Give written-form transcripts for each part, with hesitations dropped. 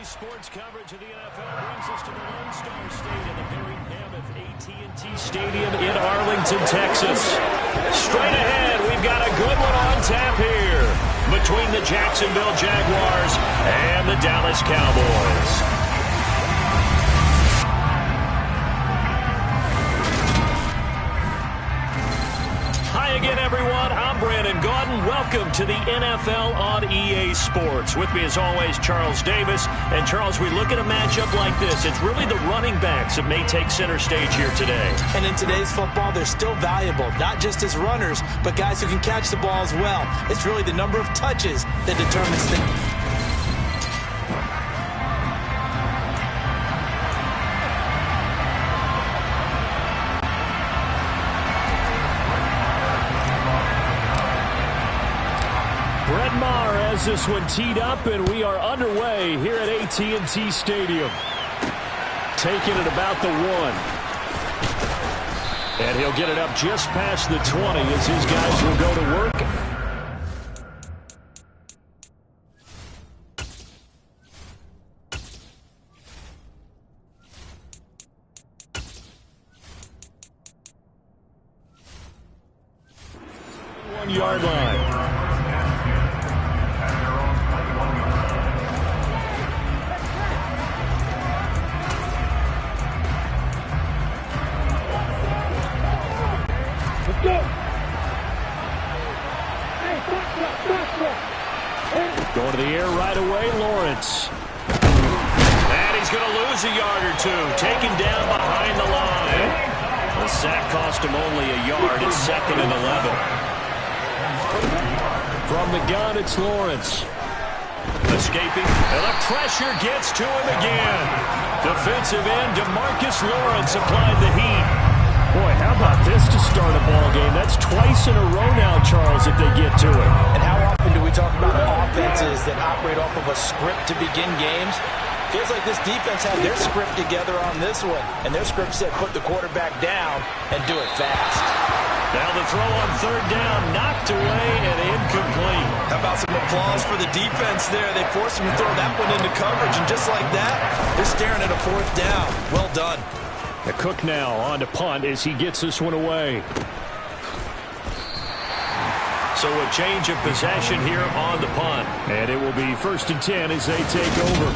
Sports coverage of the NFL brings us to the Lone Star State in the very mammoth AT&T Stadium in Arlington, Texas. Straight ahead, we've got a good one on tap here between the Jacksonville Jaguars and the Dallas Cowboys. Again, everyone, I'm Brandon Gaudin. Welcome to the NFL on EA Sports. With me, as always, Charles Davis. And, Charles, we look at a matchup like this. It's really the running backs that may take center stage here today. And in today's football, they're still valuable, not just as runners, but guys who can catch the ball as well. It's really the number of touches that determines things. This one teed up, and we are underway here at AT&T Stadium. Taking it about the 1. And he'll get it up just past the 20 as his guys will go to work. One-yard line. Going to the air right away, Lawrence. And he's going to lose a yard or two. Taken down behind the line. The sack cost him only a yard. It's 2nd and 11. From the gun, it's Lawrence. Escaping. And the pressure gets to him again. Defensive end, DeMarcus Lawrence applied the heat. Boy, how about this to start a ball game? That's twice in a row now, Charles, if they get to it. And how often do we talk about offenses that operate off of a script to begin games? Feels like this defense had their script together on this one. And their script said put the quarterback down and do it fast. Now the throw on 3rd down, knocked away and incomplete. How about some applause for the defense there? They forced him to throw that one into coverage, and just like that, they're staring at a 4th down. Well done. The Cook now on to punt as he gets this one away. So a change of possession here on the punt. And it will be 1st and 10 as they take over.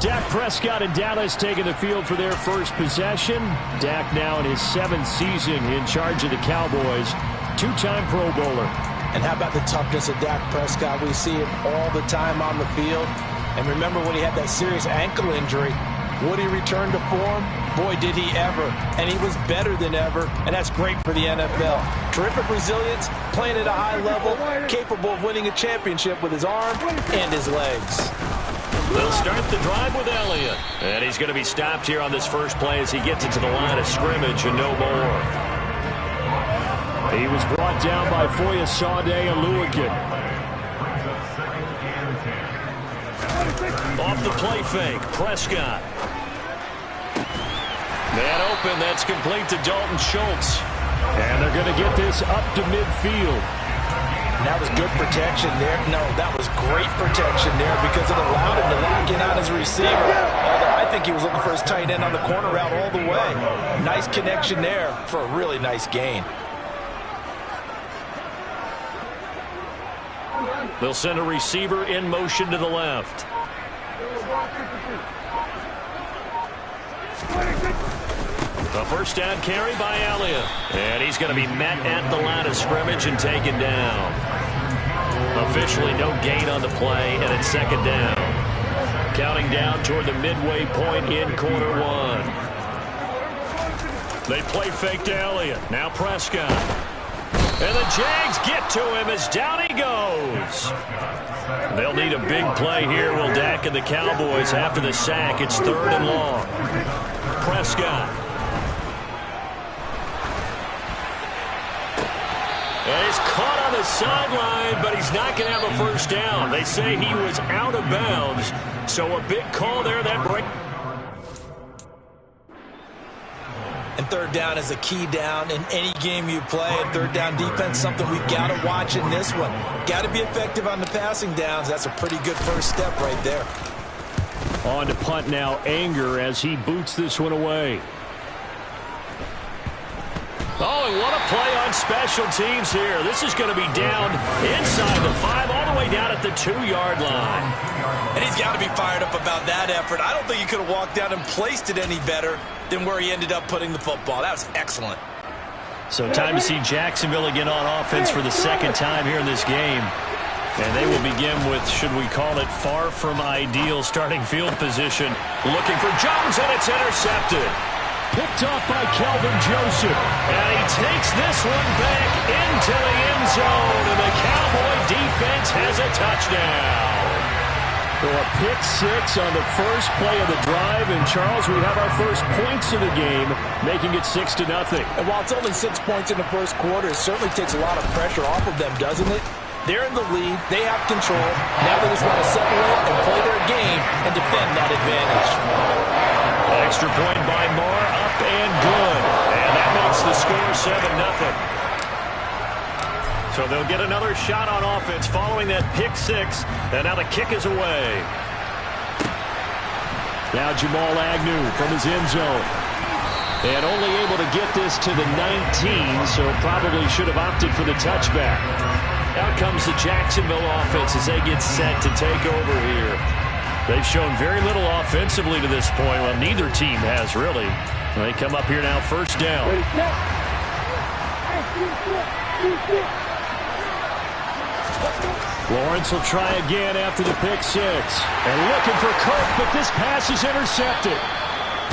Dak Prescott and Dallas taking the field for their first possession. Dak now in his 7th season in charge of the Cowboys. 2-time Pro Bowler. And how about the toughness of Dak Prescott? We see it all the time on the field. And remember when he had that serious ankle injury, would he return to form? Boy, did he ever. And he was better than ever, and that's great for the NFL. Terrific resilience, playing at a high level, capable of winning a championship with his arm and his legs. They'll start the drive with Elliott. And he's going to be stopped here on this first play as he gets into the line of scrimmage and no more. He was brought down by Foyesade Oluwagen. Off the play fake, Prescott. Man open, that's complete to Dalton Schultz. And they're going to get this up to midfield. That was good protection there. No, that was great protection there because it allowed him to lock in on his receiver. Although I think he was looking for his tight end on the corner route all the way. Nice connection there for a really nice gain. They'll send a receiver in motion to the left. A 1st down carry by Elliott. And he's going to be met at the line of scrimmage and taken down. Officially no gain on the play, and it's 2nd down. Counting down toward the midway point in quarter 1. They play fake to Elliott. Now Prescott. And the Jags get to him as down he goes. They'll need a big play here, will Dak and the Cowboys after the sack. It's 3rd and long. Prescott. And he's caught on the sideline, but he's not going to have a 1st down. They say he was out of bounds. So a big call there that break. And 3rd down is a key down in any game you play. And 3rd down defense, something we've got to watch in this one. Got to be effective on the passing downs. That's a pretty good first step right there. On to punt now, Anger, as he boots this one away. Oh, and what a play on special teams here. This is going to be down inside the 5, all the way down at the 2-yard line. And he's got to be fired up about that effort. I don't think he could have walked down and placed it any better than where he ended up putting the football. That was excellent. So time to see Jacksonville again on offense for the second time here in this game. And they will begin with, should we call it, far from ideal starting field position. Looking for Jones, and it's intercepted. Picked off by Kelvin Joseph. And he takes this one back into the end zone. And the Cowboy defense has a touchdown. So a pick 6 on the first play of the drive. And, Charles, we have our first points of the game, making it 6-0. And while it's only 6 points in the first quarter, it certainly takes a lot of pressure off of them, doesn't it? They're in the lead. They have control. Now they just want to separate and play their game and defend that advantage. Extra point by Moore, up and good. And that makes the score 7-0. So they'll get another shot on offense following that pick 6. And now the kick is away. Now Jamal Agnew from his end zone. And only able to get this to the 19, so probably should have opted for the touchback. Out comes the Jacksonville offense as they get set to take over here. They've shown very little offensively to this point. Well, neither team has really. They come up here now, first down. Lawrence will try again after the pick 6. And looking for Cook, but this pass is intercepted.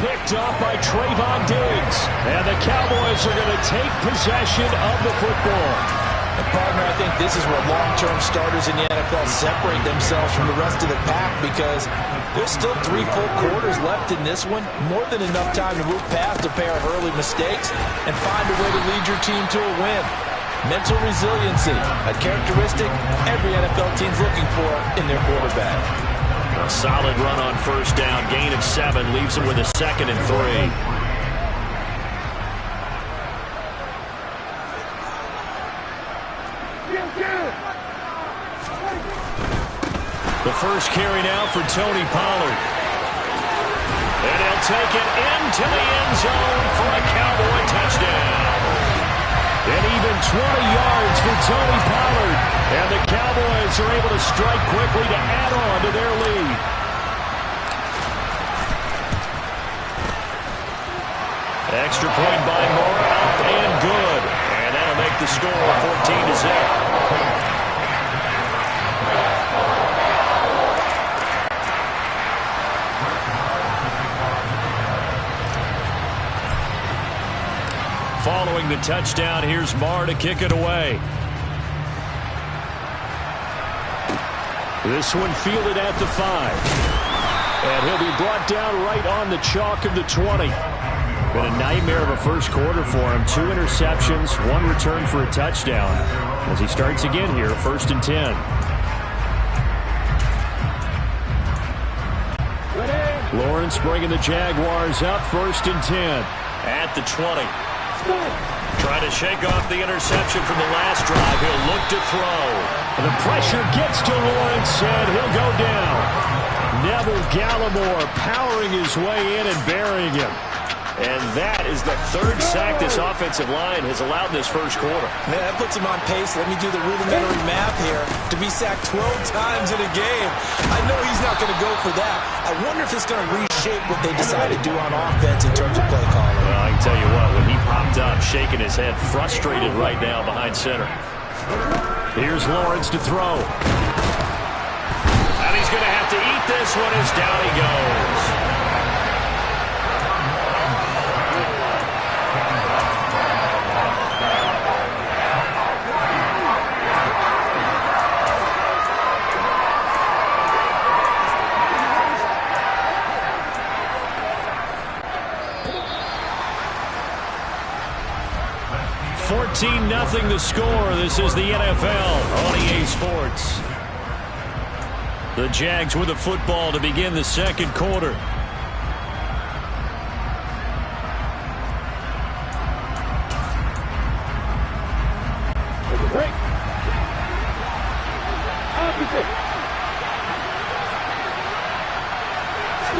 Picked off by Trayvon Diggs. And the Cowboys are going to take possession of the football. And partner, I think this is where long-term starters in the NFL separate themselves from the rest of the pack, because there's still 3 full quarters left in this one. More than enough time to move past a pair of early mistakes and find a way to lead your team to a win. Mental resiliency, a characteristic every NFL team's looking for in their quarterback. A solid run on first down. Gain of 7 leaves them with a 2nd and 3. The first carry now for Tony Pollard. And he'll take it into the end zone for a Cowboy touchdown. And even 20 yards for Tony Pollard. And the Cowboys are able to strike quickly to add on to their lead. Extra point by Moore, up and good. And that'll make the score 14-0. Following the touchdown, here's Marr to kick it away. This one fielded at the 5. And he'll be brought down right on the chalk of the 20. Been a nightmare of a first quarter for him. 2 interceptions, 1 return for a touchdown. As he starts again here, 1st and 10. Lawrence bringing the Jaguars up, 1st and 10. At the 20. Trying to shake off the interception from the last drive. He'll look to throw. The pressure gets to Lawrence, and he'll go down. Neville Gallimore powering his way in and burying him. And that is the 3rd sack this offensive line has allowed this first quarter. Man, that puts him on pace. Let me do the rudimentary math here. To be sacked 12 times in a game. I know he's not going to go for that. I wonder if it's going to reshape what they decide to do on offense in terms of play calling. Well, I can tell you what, when he popped up, shaking his head, frustrated right now behind center. Here's Lawrence to throw. And he's going to have to eat this one as down he goes. Nothing the score. This is the NFL on EA Sports. The Jags with the football to begin the second quarter.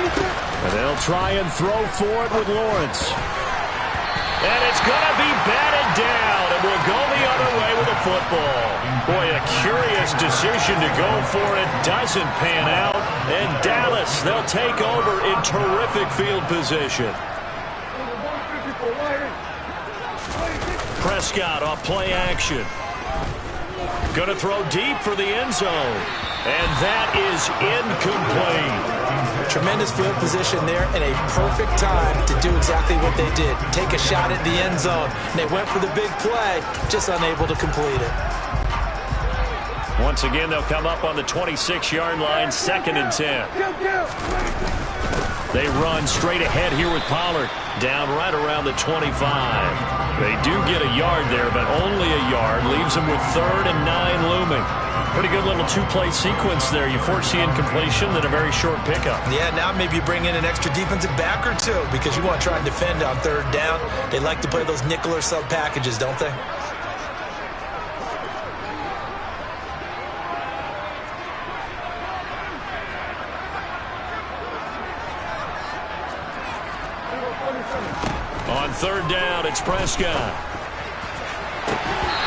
And they'll try and throw for it with Lawrence. And it's going to be batted down, and we'll go the other way with the football. Boy, a curious decision to go for it. Doesn't pan out. And Dallas, they'll take over in terrific field position. Prescott off play action. Going to throw deep for the end zone. And that is incomplete. Tremendous field position there and a perfect time to do exactly what they did. Take a shot at the end zone. And they went for the big play, just unable to complete it. Once again, they'll come up on the 26-yard line, 2nd and 10. They run straight ahead here with Pollard, down right around the 25. They do get a yard there, but only a yard. Leaves them with 3rd and 9 looming. Pretty good little two-play sequence there. You force the incompletion, then a very short pickup. Yeah, now maybe you bring in an extra defensive back or two because you want to try and defend on 3rd down. They like to play those nickel or sub packages, don't they? On 3rd down, it's Prescott.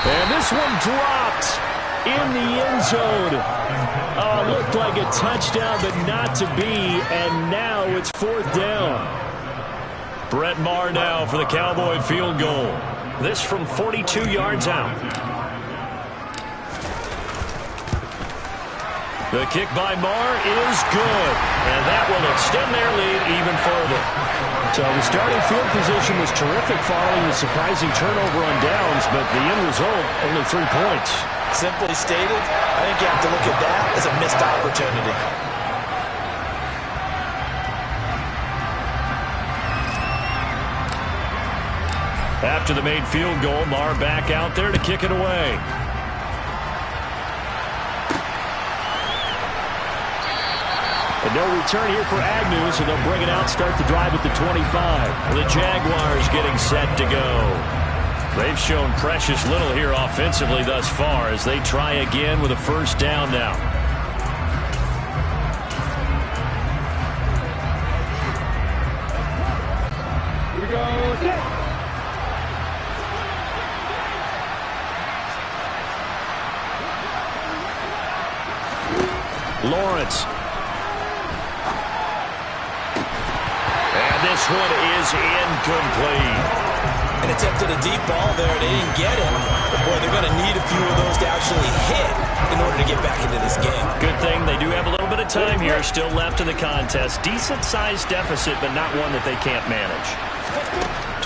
And this one dropped in the end zone. Oh, it looked like a touchdown, but not to be. And now it's 4th down. Brett Maher now for the Cowboy field goal. This from 42 yards out. The kick by Maher is good. And that will extend their lead even further. So the starting field position was terrific following the surprising turnover on downs, but the end result, only 3 points. Simply stated, I think you have to look at that as a missed opportunity. After the made field goal, Maher back out there to kick it away. And no return here for Agnew, so they'll bring it out, start the drive at the 25. The Jaguars getting set to go. They've shown precious little here offensively thus far as they try again with a 1st down now. Here we go. Lawrence. And this one is incomplete. And attempted a deep ball there. They didn't get it. But boy, they're going to need a few of those to actually hit in order to get back into this game. Good thing they do have a little bit of time here still left in the contest. Decent-sized deficit, but not one that they can't manage.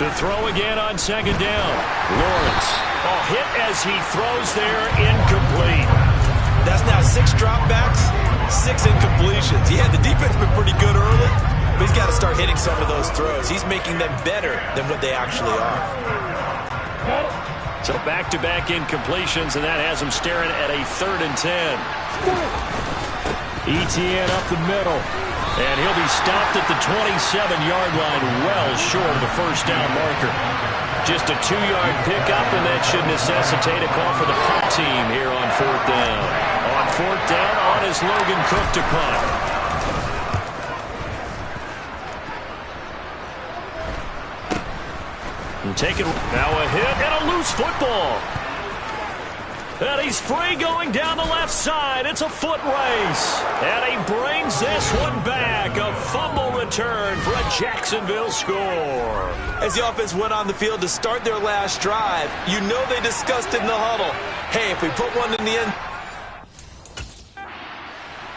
To throw again on 2nd down. Lawrence. Oh, hit as he throws there, incomplete. That's now 6 dropbacks, 6 incompletions. Yeah, the defense been pretty good early, but he's got to start hitting some of those throws. He's making them better than what they actually are. So back-to-back incompletions, and that has him staring at a 3rd and 10. Etienne up the middle, and he'll be stopped at the 27-yard line, well short of the 1st down marker. Just a 2-yard pickup, and that should necessitate a call for the punt team here on 4th down. On 4th down, on is Logan Cook to punt. And taking now a hit and a loose football. And he's free going down the left side. It's a foot race. And he brings this one back. A fumble return for a Jacksonville score. As the offense went on the field to start their last drive, you know they discussed in the huddle, hey, if we put one in the end,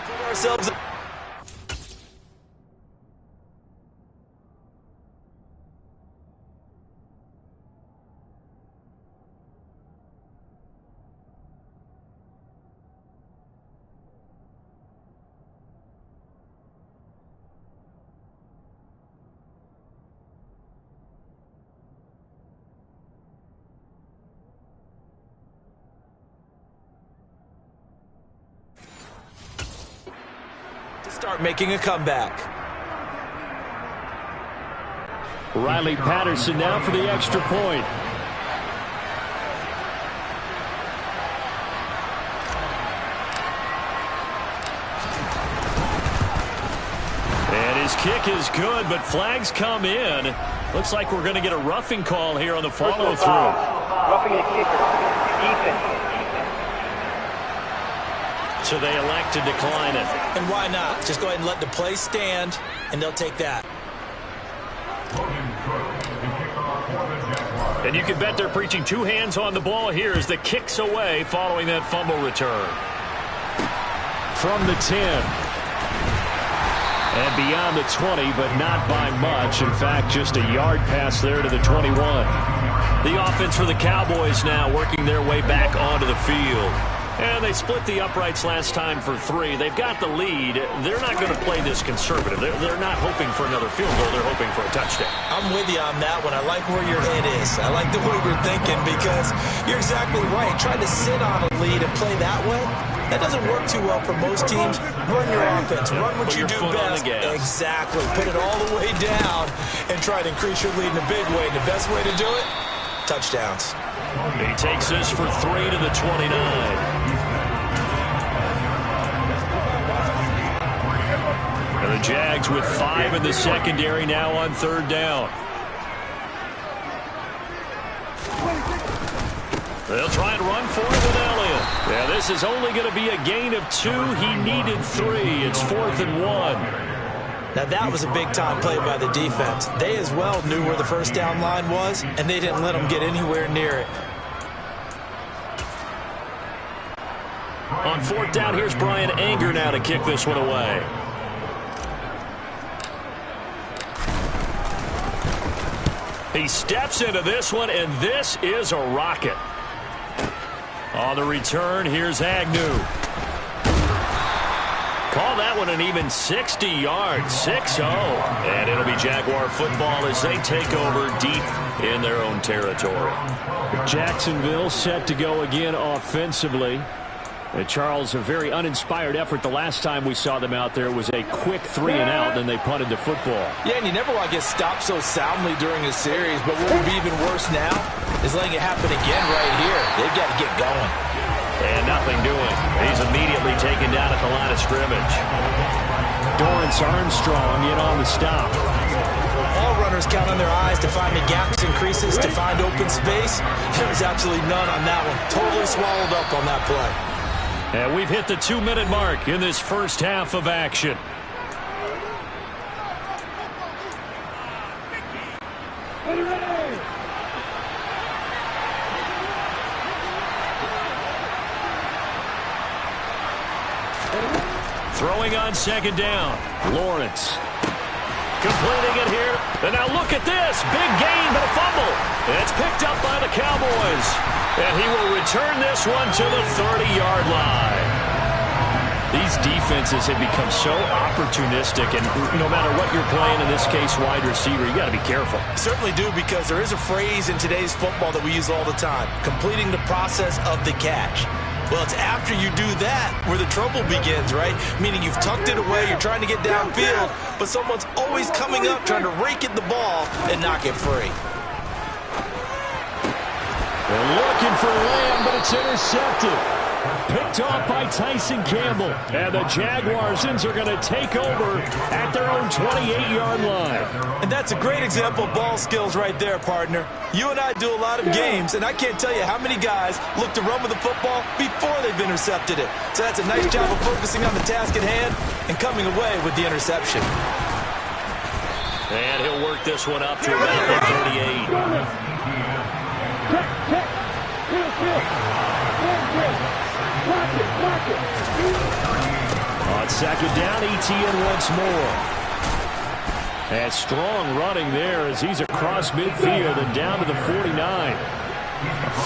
put ourselves start making a comeback. Riley Patterson now for the extra point. And His kick is good, but flags come in. Looks like we're going to get a roughing call here on the follow-through. Roughing the kicker. Defense. So they elect to decline it. And why not? Just go ahead and let the play stand, and they'll take that. And you can bet they're preaching two hands on the ball here as the kick's away following that fumble return. From the 10. And beyond the 20, but not by much. In fact, just a yard pass there to the 21. The offense for the Cowboys now working their way back onto the field. And they split the uprights last time for 3. They've got the lead. They're not going to play this conservative. They're not hoping for another field goal. They're hoping for a touchdown. I'm with you on that one. I like where your head is. I like the way you're thinking because you're exactly right. Trying to sit on a lead and play that way, that doesn't work too well for most teams. Run your offense. Run what you do best. Exactly. Put it all the way down and try to increase your lead in a big way. And the best way to do it, touchdowns. He takes this for 3 to the 29. And the Jags with 5 in the secondary now on 3rd down. They'll try and run for it with Elliott. Yeah, this is only going to be a gain of 2. He needed 3. It's 4th and 1. Now, that was a big-time play by the defense. They as well knew where the first down line was, and they didn't let them get anywhere near it. On 4th down, here's Brian Anger now to kick this one away. He steps into this one, and this is a rocket. On the return, here's Agnew. Call that one an even 60 yards, 6-0. And it'll be Jaguar football as they take over deep in their own territory. Jacksonville set to go again offensively. Charles, a very uninspired effort the last time we saw them out there. Was a quick 3-and-out, and they punted the football. Yeah, and you never want to get stopped so soundly during a series, but what would be even worse now is letting it happen again right here. They've got to get going. And nothing doing. He's immediately taken down at the line of scrimmage. Dorrance Armstrong in on the stop. All runners count on their eyes to find the gaps and creases, to find open space. There was absolutely none on that one. Totally swallowed up on that play. And we've hit the 2-minute mark in this first half of action. Throwing on 2nd down. Lawrence. Completing it here. And now look at this. Big gain, but a fumble. And it's picked up by the Cowboys. And he will return this one to the 30-yard line. These defenses have become so opportunistic, and no matter what you're playing, in this case, wide receiver, you got to be careful. Certainly do, because there is a phrase in today's football that we use all the time, completing the process of the catch. Well, it's after you do that where the trouble begins, right? Meaning you've tucked it away, you're trying to get downfield, but someone's always coming up trying to rake at the ball and knock it free. They're looking for Lamb, but it's intercepted. Picked off by Tyson Campbell. And the Jaguars are going to take over at their own 28-yard line. And that's a great example of ball skills right there, partner. You and I do a lot of games, and I can't tell you how many guys look to run with the football before they've intercepted it. So that's a nice job of focusing on the task at hand and coming away with the interception. And he'll work this one up to about the 38. On 2nd down, ETN once more. And strong running there as he's across midfield and down to the 49.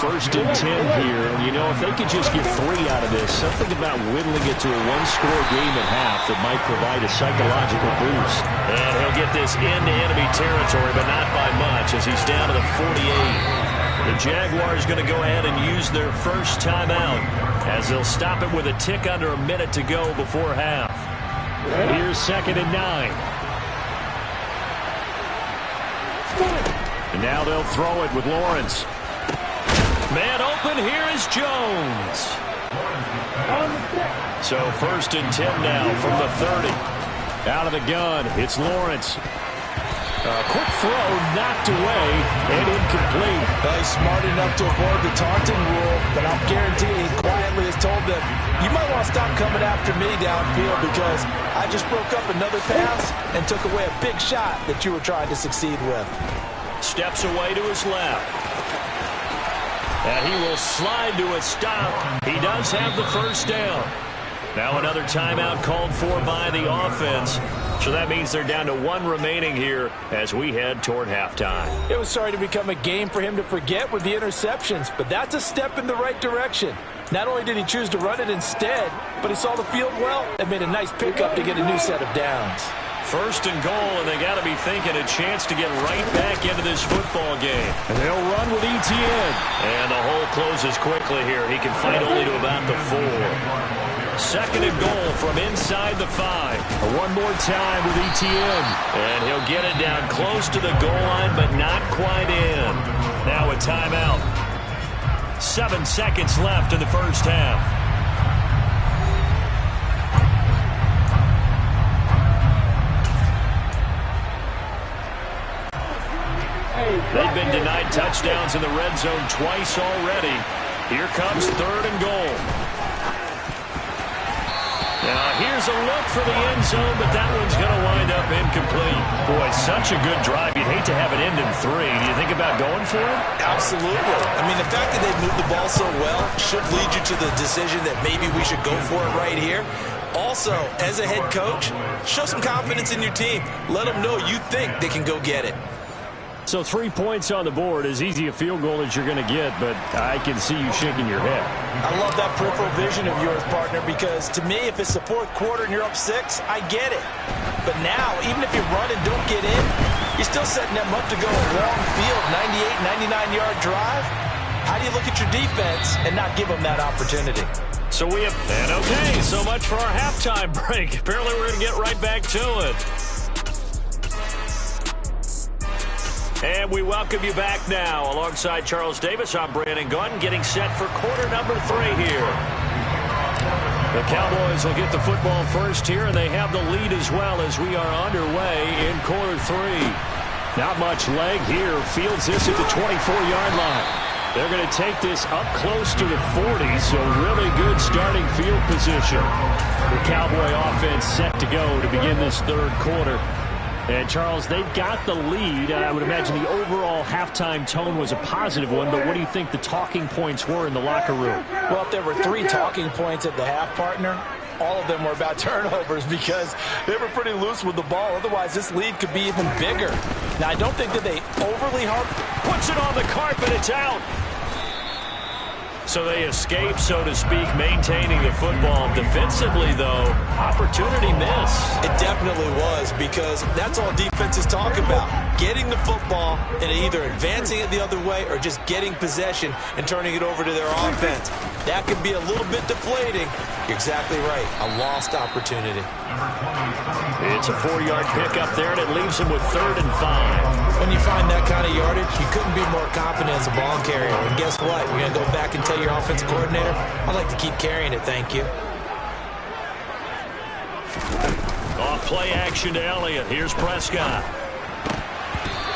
1st and 10 here. And, you know, if they could just get 3 out of this, something about whittling it to a one-score game at half that might provide a psychological boost. And he'll get this into enemy territory, but not by much as he's down to the 48. The Jaguars going to go ahead and use their first timeout as they'll stop it with a tick under a minute to go before half. Here's 2nd and 9. And now they'll throw it with Lawrence. Man open, here is Jones. So 1st and 10 now from the 30. Out of the gun, it's Lawrence. Quick throw, knocked away, and incomplete. Well, he's smart enough to avoid the taunting rule, but I'm guaranteeing he quietly has told them, you might want to stop coming after me downfield because I just broke up another pass and took away a big shot that you were trying to succeed with. Steps away to his left. And he will slide to a stop. He does have the first down. Now another timeout called for by the offense. So that means they're down to one remaining here as we head toward halftime. It was starting to become a game for him to forget with the interceptions, but that's a step in the right direction. Not only did he choose to run it instead, but he saw the field well and made a nice pickup to get a new set of downs. First and goal, and they got to be thinking a chance to get right back into this football game. And they'll run with ETN. And the hole closes quickly here. He can fight only to about the 4. Second and goal from inside the 5. One more time with ETN. And he'll get it down close to the goal line, but not quite in. Now a timeout. 7 seconds left in the first half. They've been denied touchdowns in the red zone twice already. Here comes third and goal. Now here's a look for the end zone, but that one's going to wind up incomplete. Boy, such a good drive. You'd hate to have it end in 3. Do you think about going for it? Absolutely. I mean, the fact that they've moved the ball so well should lead you to the decision that maybe we should go for it right here. Also, as a head coach, show some confidence in your team. Let them know you think they can go get it. So 3 points on the board, as easy a field goal as you're going to get, but I can see you shaking your head. I love that peripheral vision of yours, partner, because to me, if it's the fourth quarter and you're up 6, I get it. But now, even if you run and don't get in, you're still setting them up to go a long field, 98, 99-yard drive. How do you look at your defense and not give them that opportunity? So we have, and okay, so much for our halftime break. Apparently we're going to get right back to it. And we welcome you back now. Alongside Charles Davis, I'm Brandon Gunn, getting set for quarter number 3 here. The Cowboys will get the football first here, and they have the lead as well as we are underway in quarter 3. Not much leg here. Fields this at the 24-yard line. They're going to take this up close to the 40, so really good starting field position. The Cowboy offense set to go to begin this third quarter. And, Charles, they've got the lead. I would imagine the overall halftime tone was a positive one, but what do you think the talking points were in the locker room? Well, if there were 3 talking points at the half, partner, all of them were about turnovers because they were pretty loose with the ball. Otherwise, this lead could be even bigger. Now, I don't think that they overly puts it on the carpet. It's out. So they escape, so to speak, maintaining the football. Defensively, though, opportunity miss. It definitely was, because that's all defenses talk about. Getting the football and either advancing it the other way or just getting possession and turning it over to their offense. That could be a little bit deflating. You're exactly right. A lost opportunity. It's a 4-yard pickup there, and it leaves him with 3rd and 5. When you find that kind of yardage, you couldn't be more confident as a ball carrier. And guess what? You're going to go back and tell your offensive coordinator, I'd like to keep carrying it, thank you. Off play action to Elliott. Here's Prescott.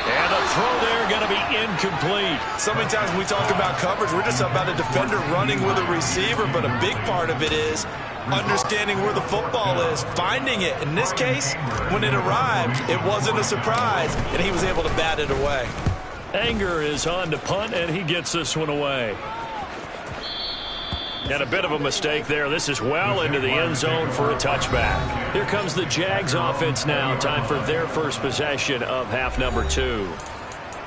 And the throw there going to be incomplete. So many times when we talk about coverage, we're just about a defender running with a receiver, but a big part of it is understanding where the football is, finding it. In this case, when it arrived, it wasn't a surprise, and he was able to bat it away. Anger is on to punt, and he gets this one away. And a bit of a mistake there. This is well into the end zone for a touchback. Here comes the Jags offense now. Time for their first possession of half number 2.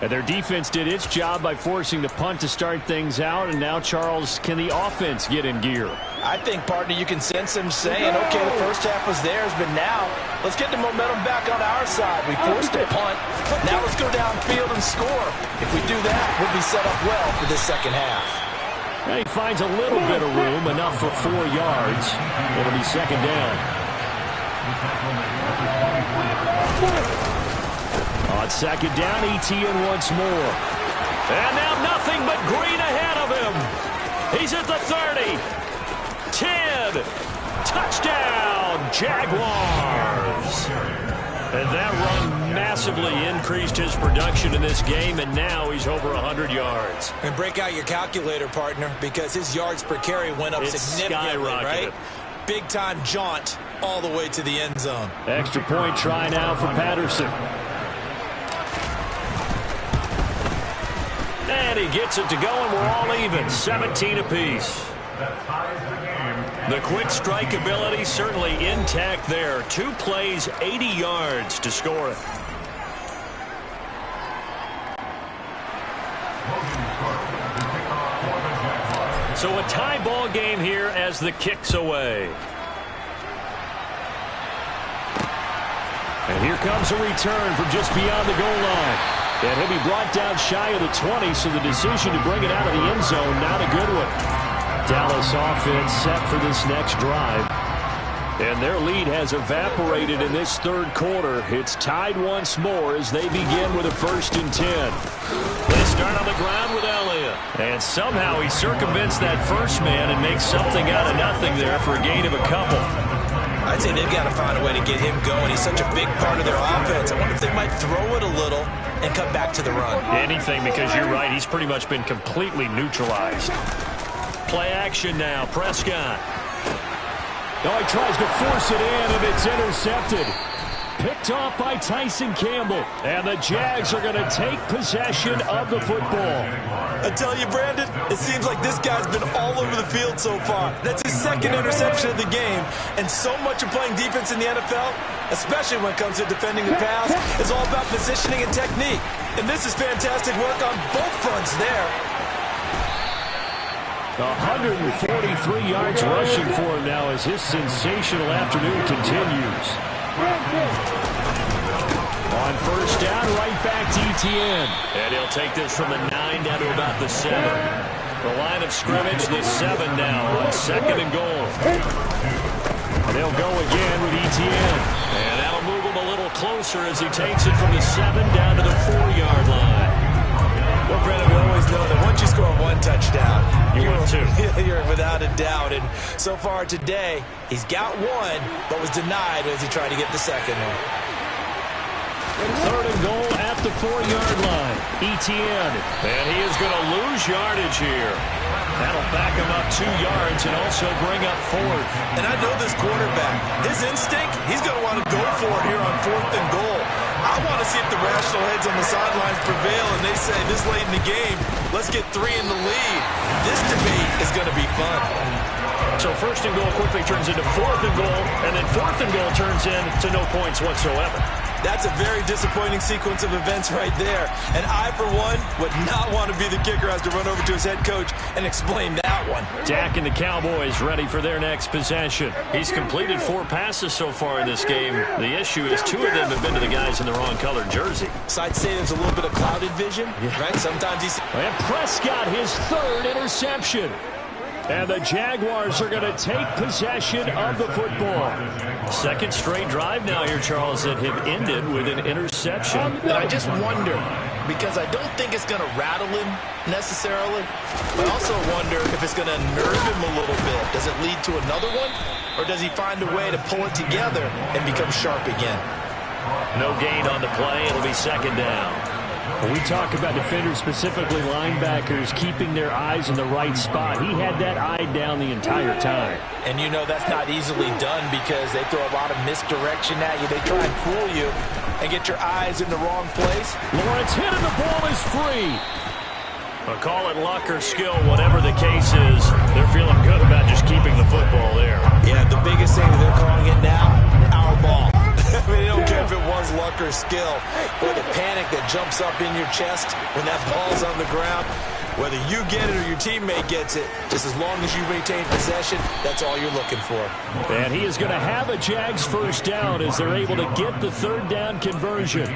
And their defense did its job by forcing the punt to start things out. And now, Charles, can the offense get in gear? I think, partner, you can sense them saying, okay, the first half was theirs, but now let's get the momentum back on our side. We forced a punt. Now let's go downfield and score. If we do that, we'll be set up well for this second half. And he finds a little bit of room, enough for 4 yards. It'll be second down. On second down, ETN once more. And now nothing but green ahead of him. He's at the 30. 10. Touchdown, Jaguars! And that run massively increased his production in this game, and now he's over 100 yards. And break out your calculator, partner, because his yards per carry went up significantly, right? Big-time jaunt all the way to the end zone. Extra point try now for Patterson. And he gets it to go, and we're all even, 17 apiece. The quick strike ability certainly intact there. 2 plays, 80 yards to score it. So a tie ball game here as the kick's away. And here comes a return from just beyond the goal line. And he'll be brought down shy of the 20, so the decision to bring it out of the end zone, not a good one. Dallas offense set for this next drive. And their lead has evaporated in this third quarter. It's tied once more as they begin with a 1st and 10. They start on the ground with Elliott. And somehow he circumvents that first man and makes something out of nothing there for a gain of a couple. I'd say they've got to find a way to get him going. He's such a big part of their offense. I wonder if they might throw it a little and come back to the run. Anything, because you're right. He's pretty much been completely neutralized. Play action now. Prescott. Oh, he tries to force it in, and it's intercepted. Picked off by Tyson Campbell. And the Jags are going to take possession of the football. I tell you, Brandon, it seems like this guy's been all over the field so far. That's his 2nd interception of the game. And so much of playing defense in the NFL, especially when it comes to defending the pass, is all about positioning and technique. And this is fantastic work on both fronts there. 143 yards rushing for him now as his sensational afternoon continues. On 1st down, right back to ETN. And he'll take this from the 9 down to about the 7. The line of scrimmage, the 7 now on 2nd and goal. And they'll go again with ETN. And that'll move him a little closer as he takes it from the 7 down to the 4-yard line. Well, Brandon, we always know that once you score 1 touchdown, you're without a doubt. And so far today, he's got 1, but was denied as he tried to get the 2nd one. 3rd and goal at the 4-yard line. ETN. And he is going to lose yardage here. That'll back him up 2 yards and also bring up 4th. And I know this quarterback. His instinct, he's going to want to go for it here on 4th and goal. I want to see if the rational heads on the sidelines prevail and they say this late in the game, let's get 3 in the lead. This debate is going to be fun. So 1st and goal quickly turns into 4th and goal, and then 4th and goal turns into no points whatsoever. That's a very disappointing sequence of events right there. And I, for one, would not want to be the kicker, has to run over to his head coach and explain that one. Dak and the Cowboys ready for their next possession. He's completed 4 passes so far in this game. The issue is 2 of them have been to the guys in the wrong colored jersey. So I'd say there's a little bit of clouded vision, right? Sometimes he's... And Prescott, his 3rd interception. And the Jaguars are going to take possession of the football. 2nd straight drive now here, Charles, that have ended with an interception. And I just wonder, because I don't think it's going to rattle him necessarily, but I also wonder if it's going to nerve him a little bit. Does it lead to another one, or does he find a way to pull it together and become sharp again? No gain on the play. It'll be 2nd down. When we talk about defenders, specifically linebackers, keeping their eyes in the right spot, he had that eye down the entire time. And you know that's not easily done because they throw a lot of misdirection at you. They try and fool you and get your eyes in the wrong place. Lawrence hit and the ball is free. I'll call it luck or skill, whatever the case is. They're feeling good about just keeping the football there. Yeah, the biggest thing they're calling it now, our ball. I mean, they don't care if it was luck or skill. Boy, the panic that jumps up in your chest when that ball's on the ground, whether you get it or your teammate gets it, just as long as you maintain possession, that's all you're looking for. And he is going to have a Jags 1st down as they're able to get the 3rd down conversion.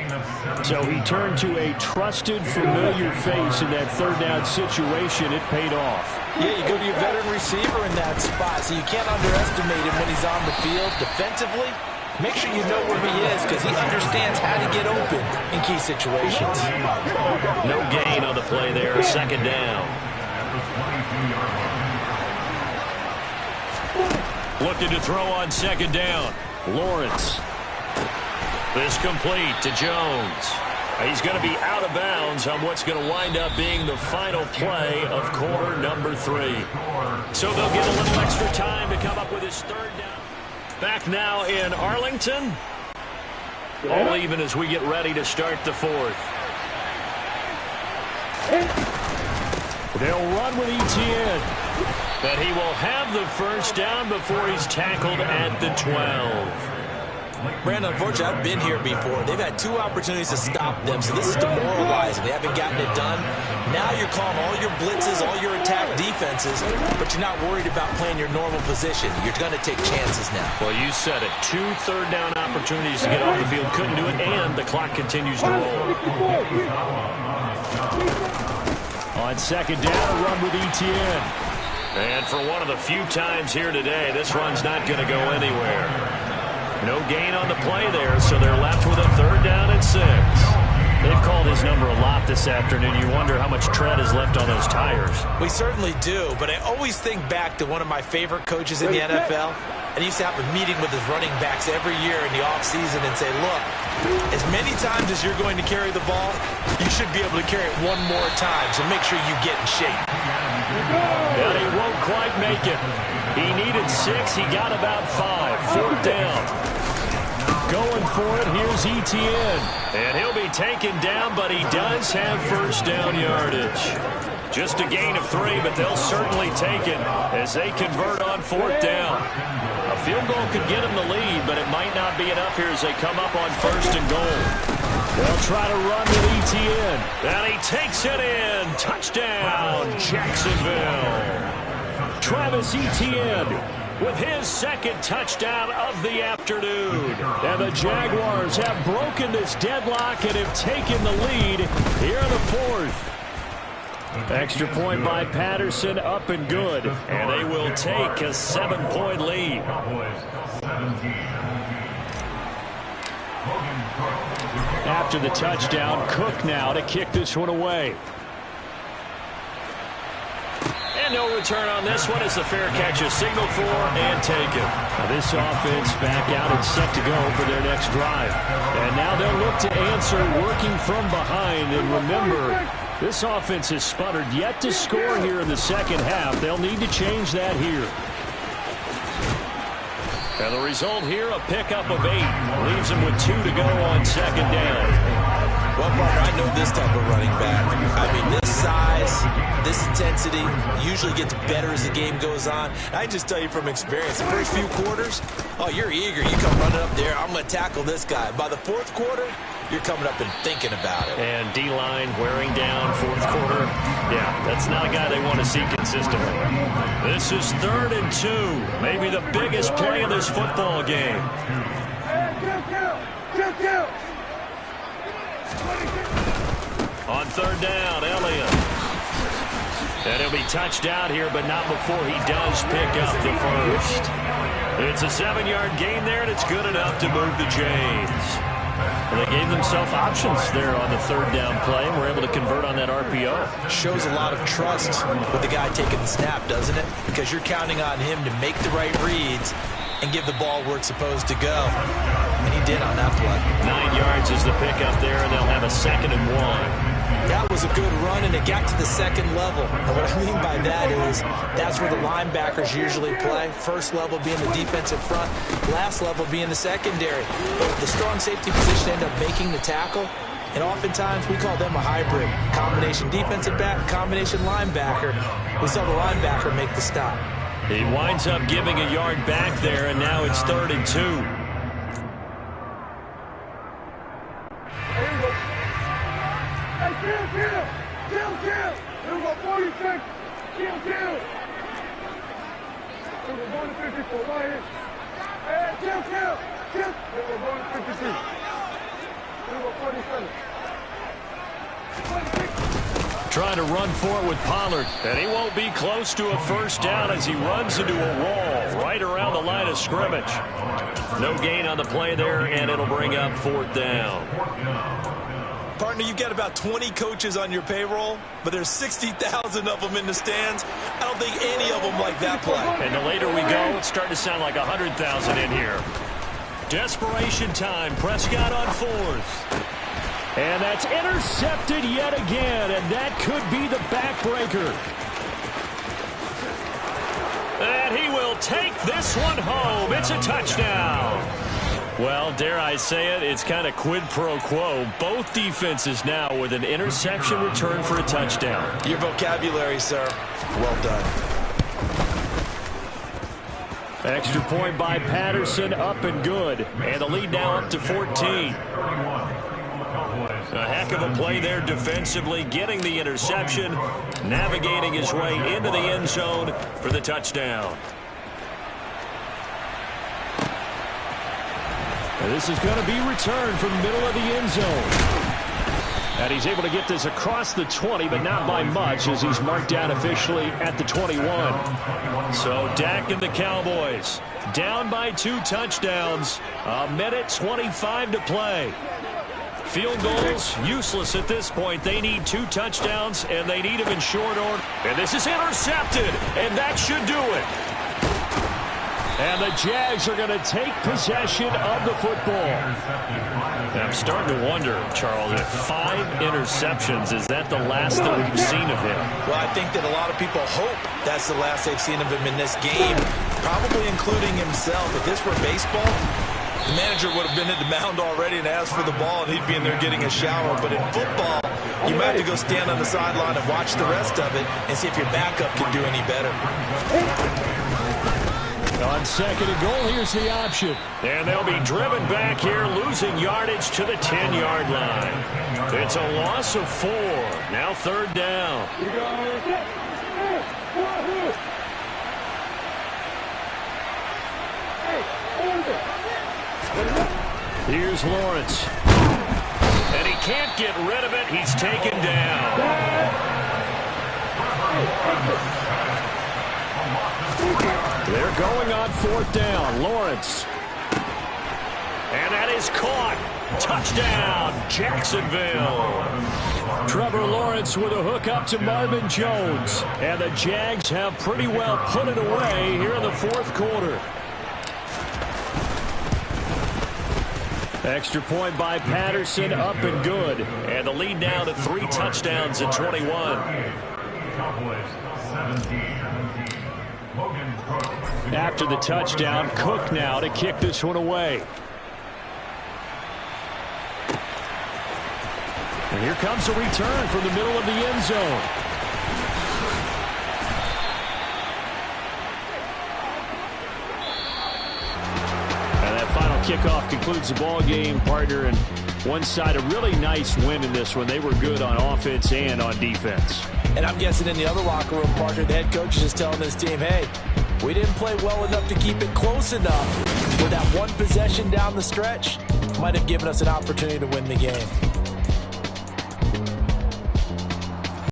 So he turned to a trusted, familiar face in that 3rd down situation. It paid off. Yeah, you go to your veteran receiver in that spot, so you can't underestimate him when he's on the field defensively. Make sure you know where he is because he understands how to get open in key situations. No gain on the play there, 2nd down. Looking to throw on second down. Lawrence. This complete to Jones. He's going to be out of bounds on what's going to wind up being the final play of quarter number 3. So they'll get a little extra time to come up with his third down. Back now in Arlington. All even as we get ready to start the fourth. They'll run with Etienne. But he will have the first down before he's tackled at the 12. Brandon, unfortunately, I've been here before. They've had 2 opportunities to stop them, so this is demoralizing. They haven't gotten it done. Now you're calling all your blitzes, all your attack defenses, but you're not worried about playing your normal position. You're going to take chances now. Well, you said it. 2 third-down opportunities to get off the field. Couldn't do it, and the clock continues to roll. On second down, a run with Etienne. And for one of the few times here today, this run's not going to go anywhere. No gain on the play there, so they're left with a third down and 6. They've called his number a lot this afternoon. You wonder how much tread is left on those tires. We certainly do, but I always think back to one of my favorite coaches in the NFL. And he used to have a meeting with his running backs every year in the offseason and say, look, as many times as you're going to carry the ball, you should be able to carry it one more time, so make sure you get in shape. And he won't quite make it. He needed 6. He got about 5. Fourth down. Going for it. Here's Etienne. And he'll be taken down, but he does have first down yardage. Just a gain of 3, but they'll certainly take it as they convert on fourth down. A field goal could get him the lead, but it might not be enough here as they come up on first and goal. They'll try to run with Etienne. And he takes it in. Touchdown, Jacksonville. Travis Etienne with his second touchdown of the afternoon. And the Jaguars have broken this deadlock and have taken the lead here in the fourth. Extra point by Patterson, up and good. And they will take a 7-point lead. After the touchdown, Cook now to kick this one away. And no return on this one as the fair catch is signaled for and taken. Now this offense back out and set to go for their next drive. And now they'll look to answer working from behind. And remember, this offense has sputtered yet to score here in the second half. They'll need to change that here. And the result here, a pickup of 8. Leaves them with 2 to go on second down. Well, partner, I know this type of running back. I mean, this size, this intensity usually gets better as the game goes on. I just tell you from experience, the first few quarters, oh, you're eager. You come running up there, I'm going to tackle this guy. By the fourth quarter, you're coming up and thinking about it. And D-line wearing down fourth quarter. Yeah, that's not a guy they want to see consistently. This is 3rd and 2. Maybe the biggest play of this football game. On third down, Elliott. And he'll be touched out here, but not before he does pick up the first. It's a 7-yard gain there, and it's good enough to move the chains. Well, they gave themselves options there on the third down play and were able to convert on that RPO. Shows a lot of trust with the guy taking the snap, doesn't it? Because you're counting on him to make the right reads and give the ball where it's supposed to go. And he did on that play. 9 yards is the pickup there, and they'll have a 2nd and 1. That was a good run, and it got to the second level. And what I mean by that is that's where the linebackers usually play. First level being the defensive front, last level being the secondary. But the strong safety position end up making the tackle, and oftentimes we call them a hybrid. Combination defensive back, combination linebacker. We saw the linebacker make the stop. He winds up giving a yard back there, and now it's 3rd and 2. Kill! Here we go, 46. Kill! Here we go, going to 54, right here. Hey, kill! Here we go, going to 53. Here we go, 47. Trying to run for it with Pollard, and he won't be close to a first down as he runs into a wall right around the line of scrimmage. No gain on the play there, and it'll bring up 4th down. Partner, you've got about 20 coaches on your payroll, but there's 60,000 of them in the stands. I don't think any of them like that play. And the later we go, it's starting to sound like 100,000 in here. Desperation time. Prescott on fourth. And that's intercepted yet again, and that could be the backbreaker. And he will take this one home. It's a touchdown. Well, dare I say it, it's kind of quid pro quo. Both defenses now with an interception return for a touchdown. Your vocabulary, sir. Well done. Extra point by Patterson, up and good. And the lead now up to 14. A heck of a play there defensively, getting the interception, navigating his way into the end zone for the touchdown. And this is going to be returned from the middle of the end zone. And he's able to get this across the 20, but not by much, as he's marked down officially at the 21. So Dak and the Cowboys down by 2 touchdowns. 1:25 to play. Field goals useless at this point. They need 2 touchdowns, and they need them in short order. And this is intercepted, and that should do it. And the Jags are going to take possession of the football. And I'm starting to wonder, Charles, if 5 interceptions, is that the last that we've seen of him? Well, I think that a lot of people hope that's the last they've seen of him in this game, probably including himself. If this were baseball, the manager would have been at the mound already and asked for the ball, and he'd be in there getting a shower. But in football, you might have to go stand on the sideline and watch the rest of it and see if your backup can do any better. On second and goal, here's the option. And they'll be driven back here, losing yardage to the 10-yard line. It's a loss of 4. Now third down. Here's Lawrence. And he can't get rid of it. He's taken down. They're going on fourth down. Lawrence. And that is caught. Touchdown, Jacksonville. Trevor Lawrence with a hook up to Marvin Jones. And the Jags have pretty well put it away here in the fourth quarter. Extra point by Patterson, up and good. And the lead now to 3 touchdowns at 21. After the touchdown, Cook now to kick this one away. And here comes a return from the middle of the end zone. And that final kickoff concludes the ball game, partner. And one side, a really nice win in this one. They were good on offense and on defense. And I'm guessing in the other locker room, partner, the head coach is just telling this team, hey, we didn't play well enough to keep it close enough. Where that one possession down the stretch might have given us an opportunity to win the game.